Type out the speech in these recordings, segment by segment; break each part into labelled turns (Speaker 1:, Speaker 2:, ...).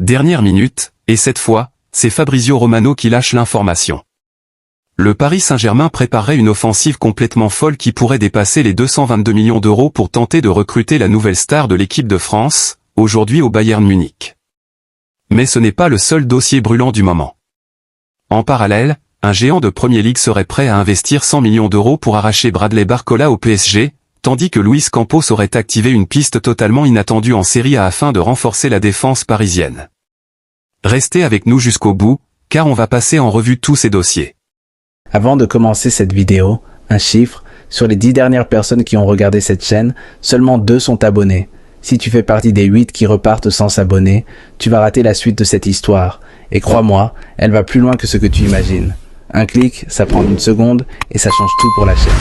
Speaker 1: Dernière minute, et cette fois, c'est Fabrizio Romano qui lâche l'information. Le Paris Saint-Germain préparerait une offensive complètement folle qui pourrait dépasser les 222 millions d'euros pour tenter de recruter la nouvelle star de l'équipe de France, aujourd'hui au Bayern Munich. Mais ce n'est pas le seul dossier brûlant du moment. En parallèle, un géant de Premier League serait prêt à investir 100 millions d'euros pour arracher Bradley Barcola au PSG, tandis que Luis Campos aurait activé une piste totalement inattendue en Serie A afin de renforcer la défense parisienne. Restez avec nous jusqu'au bout, car on va passer en revue tous ces dossiers.
Speaker 2: Avant de commencer cette vidéo, un chiffre, sur les 10 dernières personnes qui ont regardé cette chaîne, seulement 2 sont abonnés. Si tu fais partie des 8 qui repartent sans s'abonner, tu vas rater la suite de cette histoire. Et crois-moi, elle va plus loin que ce que tu imagines. Un clic, ça prend 1 seconde, et ça change tout pour la chaîne.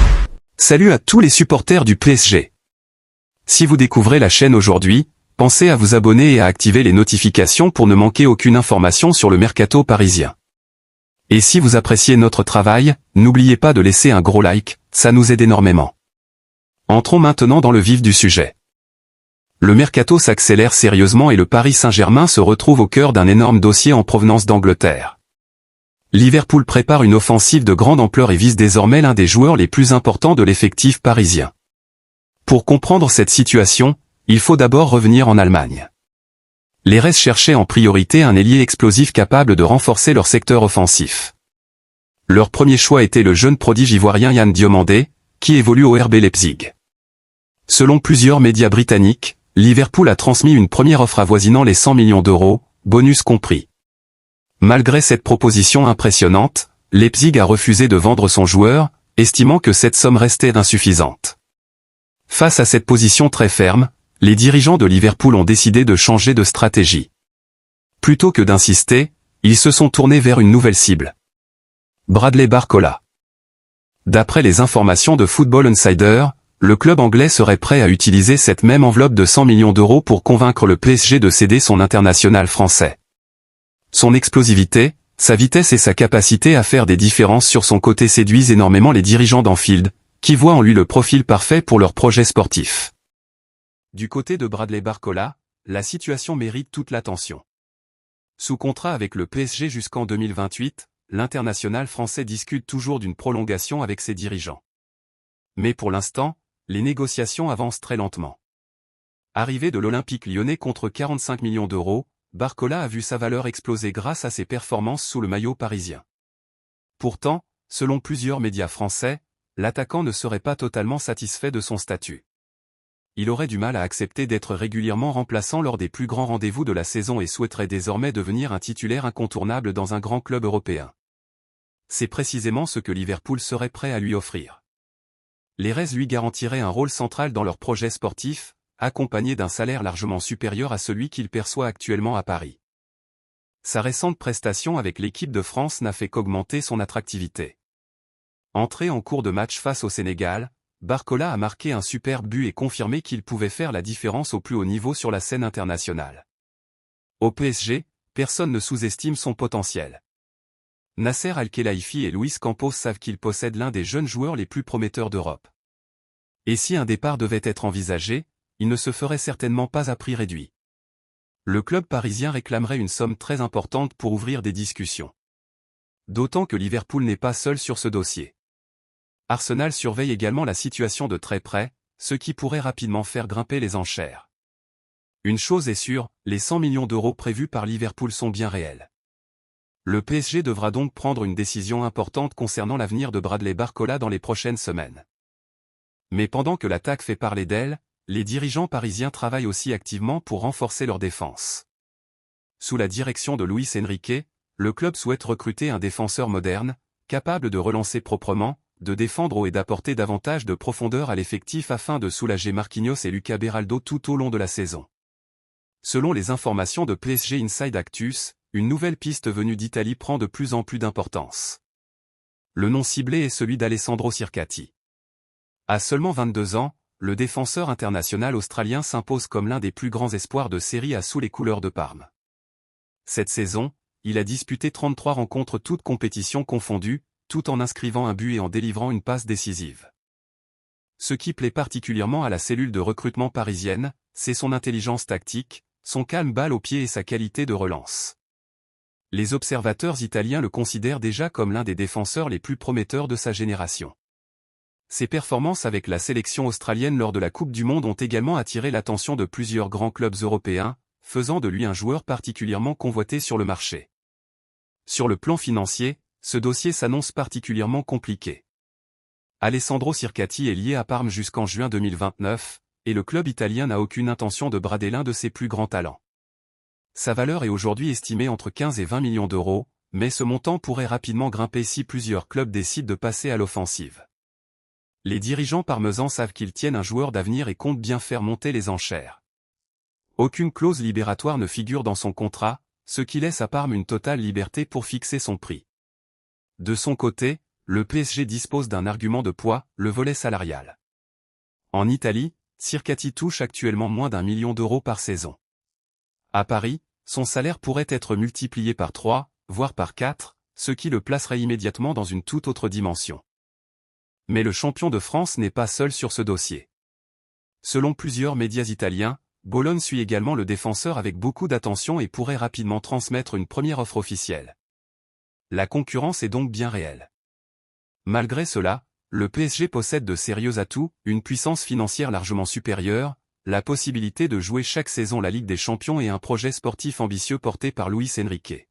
Speaker 1: Salut à tous les supporters du PSG. Si vous découvrez la chaîne aujourd'hui, pensez à vous abonner et à activer les notifications pour ne manquer aucune information sur le mercato parisien. Et si vous appréciez notre travail, n'oubliez pas de laisser un gros like, ça nous aide énormément. Entrons maintenant dans le vif du sujet. Le mercato s'accélère sérieusement et le Paris Saint-Germain se retrouve au cœur d'un énorme dossier en provenance d'Angleterre. Liverpool prépare une offensive de grande ampleur et vise désormais l'un des joueurs les plus importants de l'effectif parisien. Pour comprendre cette situation, il faut d'abord revenir en Allemagne. Les Reds cherchaient en priorité un ailier explosif capable de renforcer leur secteur offensif. Leur premier choix était le jeune prodige ivoirien Yann Diomandé, qui évolue au RB Leipzig. Selon plusieurs médias britanniques, Liverpool a transmis une première offre avoisinant les 100 millions d'euros, bonus compris. Malgré cette proposition impressionnante, Leipzig a refusé de vendre son joueur, estimant que cette somme restait insuffisante. Face à cette position très ferme, les dirigeants de Liverpool ont décidé de changer de stratégie. Plutôt que d'insister, ils se sont tournés vers une nouvelle cible. Bradley Barcola. D'après les informations de Football Insider, le club anglais serait prêt à utiliser cette même enveloppe de 100 millions d'euros pour convaincre le PSG de céder son international français. Son explosivité, sa vitesse et sa capacité à faire des différences sur son côté séduisent énormément les dirigeants d'Anfield, qui voient en lui le profil parfait pour leur projet sportif. Du côté de Bradley Barcola, la situation mérite toute l'attention. Sous contrat avec le PSG jusqu'en 2028, l'international français discute toujours d'une prolongation avec ses dirigeants. Mais pour l'instant, les négociations avancent très lentement. Arrivé de l'Olympique lyonnais contre 45 millions d'euros, Barcola a vu sa valeur exploser grâce à ses performances sous le maillot parisien. Pourtant, selon plusieurs médias français, l'attaquant ne serait pas totalement satisfait de son statut. Il aurait du mal à accepter d'être régulièrement remplaçant lors des plus grands rendez-vous de la saison et souhaiterait désormais devenir un titulaire incontournable dans un grand club européen. C'est précisément ce que Liverpool serait prêt à lui offrir. Les Reds lui garantiraient un rôle central dans leur projet sportif, accompagné d'un salaire largement supérieur à celui qu'il perçoit actuellement à Paris. Sa récente prestation avec l'équipe de France n'a fait qu'augmenter son attractivité. Entré en cours de match face au Sénégal, Barcola a marqué un superbe but et confirmé qu'il pouvait faire la différence au plus haut niveau sur la scène internationale. Au PSG, personne ne sous-estime son potentiel. Nasser Al-Khelaifi et Luis Campos savent qu'il possède l'un des jeunes joueurs les plus prometteurs d'Europe. Et si un départ devait être envisagé, il ne se ferait certainement pas à prix réduit. Le club parisien réclamerait une somme très importante pour ouvrir des discussions. D'autant que Liverpool n'est pas seul sur ce dossier. Arsenal surveille également la situation de très près, ce qui pourrait rapidement faire grimper les enchères. Une chose est sûre, les 100 millions d'euros prévus par Liverpool sont bien réels. Le PSG devra donc prendre une décision importante concernant l'avenir de Bradley Barcola dans les prochaines semaines. Mais pendant que l'attaque fait parler d'elle, les dirigeants parisiens travaillent aussi activement pour renforcer leur défense. Sous la direction de Luis Enrique, le club souhaite recruter un défenseur moderne, capable de relancer proprement, de défendre haut et d'apporter davantage de profondeur à l'effectif afin de soulager Marquinhos et Lucas Beraldo tout au long de la saison. Selon les informations de PSG Inside Actus, une nouvelle piste venue d'Italie prend de plus en plus d'importance. Le nom ciblé est celui d'Alessandro Circati. À seulement 22 ans, le défenseur international australien s'impose comme l'un des plus grands espoirs de Serie A sous les couleurs de Parme. Cette saison, il a disputé 33 rencontres toutes compétitions confondues, tout en inscrivant un but et en délivrant une passe décisive. Ce qui plaît particulièrement à la cellule de recrutement parisienne, c'est son intelligence tactique, son calme balle au pied et sa qualité de relance. Les observateurs italiens le considèrent déjà comme l'un des défenseurs les plus prometteurs de sa génération. Ses performances avec la sélection australienne lors de la Coupe du Monde ont également attiré l'attention de plusieurs grands clubs européens, faisant de lui un joueur particulièrement convoité sur le marché. Sur le plan financier, ce dossier s'annonce particulièrement compliqué. Alessandro Circati est lié à Parme jusqu'en juin 2029, et le club italien n'a aucune intention de brader l'un de ses plus grands talents. Sa valeur est aujourd'hui estimée entre 15 et 20 millions d'euros, mais ce montant pourrait rapidement grimper si plusieurs clubs décident de passer à l'offensive. Les dirigeants parmesans savent qu'ils tiennent un joueur d'avenir et comptent bien faire monter les enchères. Aucune clause libératoire ne figure dans son contrat, ce qui laisse à Parme une totale liberté pour fixer son prix. De son côté, le PSG dispose d'un argument de poids, le volet salarial. En Italie, Circati touche actuellement moins d'1 million d'euros par saison. À Paris, son salaire pourrait être multiplié par 3, voire par 4, ce qui le placerait immédiatement dans une toute autre dimension. Mais le champion de France n'est pas seul sur ce dossier. Selon plusieurs médias italiens, Bologne suit également le défenseur avec beaucoup d'attention et pourrait rapidement transmettre une première offre officielle. La concurrence est donc bien réelle. Malgré cela, le PSG possède de sérieux atouts, une puissance financière largement supérieure, la possibilité de jouer chaque saison la Ligue des Champions et un projet sportif ambitieux porté par Luis Enrique.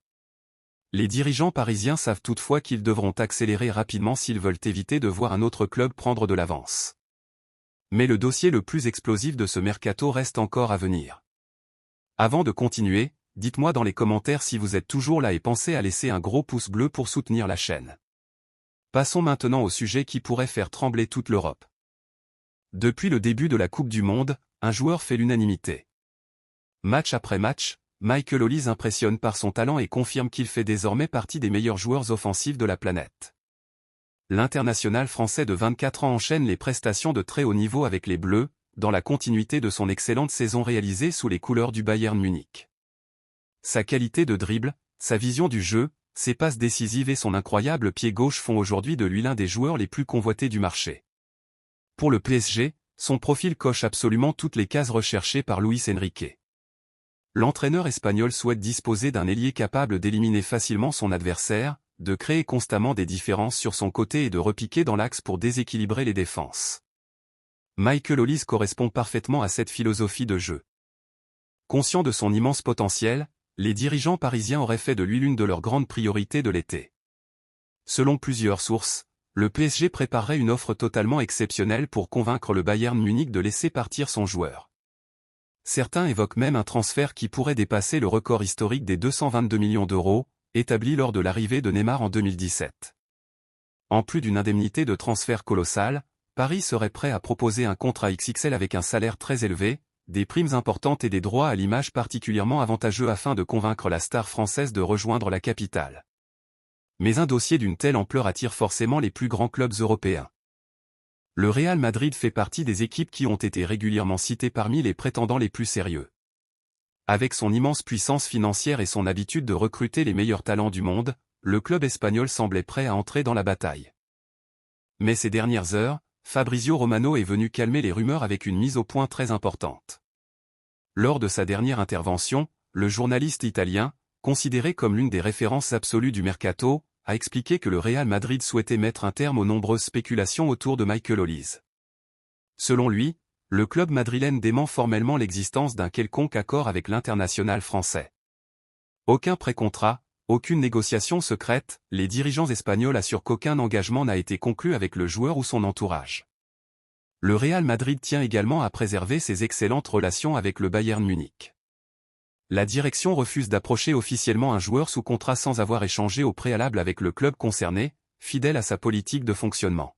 Speaker 1: Les dirigeants parisiens savent toutefois qu'ils devront accélérer rapidement s'ils veulent éviter de voir un autre club prendre de l'avance. Mais le dossier le plus explosif de ce mercato reste encore à venir. Avant de continuer, dites-moi dans les commentaires si vous êtes toujours là et pensez à laisser un gros pouce bleu pour soutenir la chaîne. Passons maintenant au sujet qui pourrait faire trembler toute l'Europe. Depuis le début de la Coupe du Monde, un joueur fait l'unanimité. Match après match, Michael Olise impressionne par son talent et confirme qu'il fait désormais partie des meilleurs joueurs offensifs de la planète. L'international français de 24 ans enchaîne les prestations de très haut niveau avec les Bleus, dans la continuité de son excellente saison réalisée sous les couleurs du Bayern Munich. Sa qualité de dribble, sa vision du jeu, ses passes décisives et son incroyable pied gauche font aujourd'hui de lui l'un des joueurs les plus convoités du marché. Pour le PSG, son profil coche absolument toutes les cases recherchées par Luis Enrique. L'entraîneur espagnol souhaite disposer d'un ailier capable d'éliminer facilement son adversaire, de créer constamment des différences sur son côté et de repiquer dans l'axe pour déséquilibrer les défenses. Michael Olise correspond parfaitement à cette philosophie de jeu. Conscient de son immense potentiel, les dirigeants parisiens auraient fait de lui l'une de leurs grandes priorités de l'été. Selon plusieurs sources, le PSG préparerait une offre totalement exceptionnelle pour convaincre le Bayern Munich de laisser partir son joueur. Certains évoquent même un transfert qui pourrait dépasser le record historique des 222 millions d'euros, établi lors de l'arrivée de Neymar en 2017. En plus d'une indemnité de transfert colossale, Paris serait prêt à proposer un contrat XXL avec un salaire très élevé, des primes importantes et des droits à l'image particulièrement avantageux afin de convaincre la star française de rejoindre la capitale. Mais un dossier d'une telle ampleur attire forcément les plus grands clubs européens. Le Real Madrid fait partie des équipes qui ont été régulièrement citées parmi les prétendants les plus sérieux. Avec son immense puissance financière et son habitude de recruter les meilleurs talents du monde, le club espagnol semblait prêt à entrer dans la bataille. Mais ces dernières heures, Fabrizio Romano est venu calmer les rumeurs avec une mise au point très importante. Lors de sa dernière intervention, le journaliste italien, considéré comme l'une des références absolues du mercato, a expliqué que le Real Madrid souhaitait mettre un terme aux nombreuses spéculations autour de Michael Olise. Selon lui, le club madrilène dément formellement l'existence d'un quelconque accord avec l'international français. Aucun pré-contrat, aucune négociation secrète, les dirigeants espagnols assurent qu'aucun engagement n'a été conclu avec le joueur ou son entourage. Le Real Madrid tient également à préserver ses excellentes relations avec le Bayern Munich. La direction refuse d'approcher officiellement un joueur sous contrat sans avoir échangé au préalable avec le club concerné, fidèle à sa politique de fonctionnement.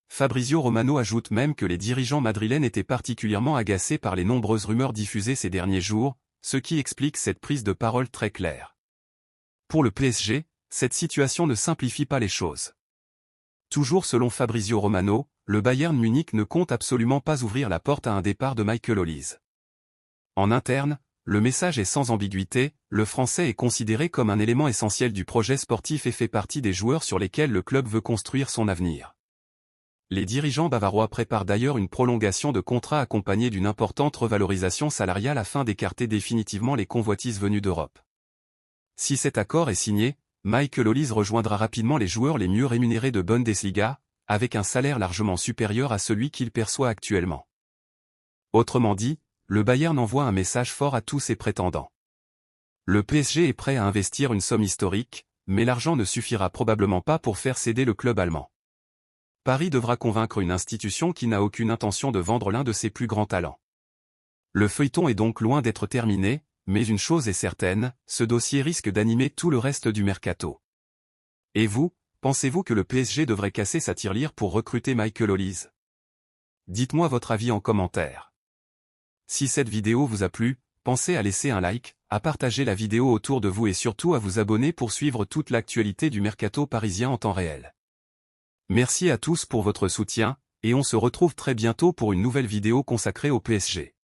Speaker 1: Fabrizio Romano ajoute même que les dirigeants madrilènes étaient particulièrement agacés par les nombreuses rumeurs diffusées ces derniers jours, ce qui explique cette prise de parole très claire. Pour le PSG, cette situation ne simplifie pas les choses. Toujours selon Fabrizio Romano, le Bayern Munich ne compte absolument pas ouvrir la porte à un départ de Michael Olise. En interne, le message est sans ambiguïté, le Français est considéré comme un élément essentiel du projet sportif et fait partie des joueurs sur lesquels le club veut construire son avenir. Les dirigeants bavarois préparent d'ailleurs une prolongation de contrat accompagnée d'une importante revalorisation salariale afin d'écarter définitivement les convoitises venues d'Europe. Si cet accord est signé, Michael Olise rejoindra rapidement les joueurs les mieux rémunérés de Bundesliga, avec un salaire largement supérieur à celui qu'il perçoit actuellement. Autrement dit, le Bayern envoie un message fort à tous ses prétendants. Le PSG est prêt à investir une somme historique, mais l'argent ne suffira probablement pas pour faire céder le club allemand. Paris devra convaincre une institution qui n'a aucune intention de vendre l'un de ses plus grands talents. Le feuilleton est donc loin d'être terminé, mais une chose est certaine, ce dossier risque d'animer tout le reste du mercato. Et vous, pensez-vous que le PSG devrait casser sa tirelire pour recruter Michael Olise? Dites-moi votre avis en commentaire. Si cette vidéo vous a plu, pensez à laisser un like, à partager la vidéo autour de vous et surtout à vous abonner pour suivre toute l'actualité du mercato parisien en temps réel. Merci à tous pour votre soutien, et on se retrouve très bientôt pour une nouvelle vidéo consacrée au PSG.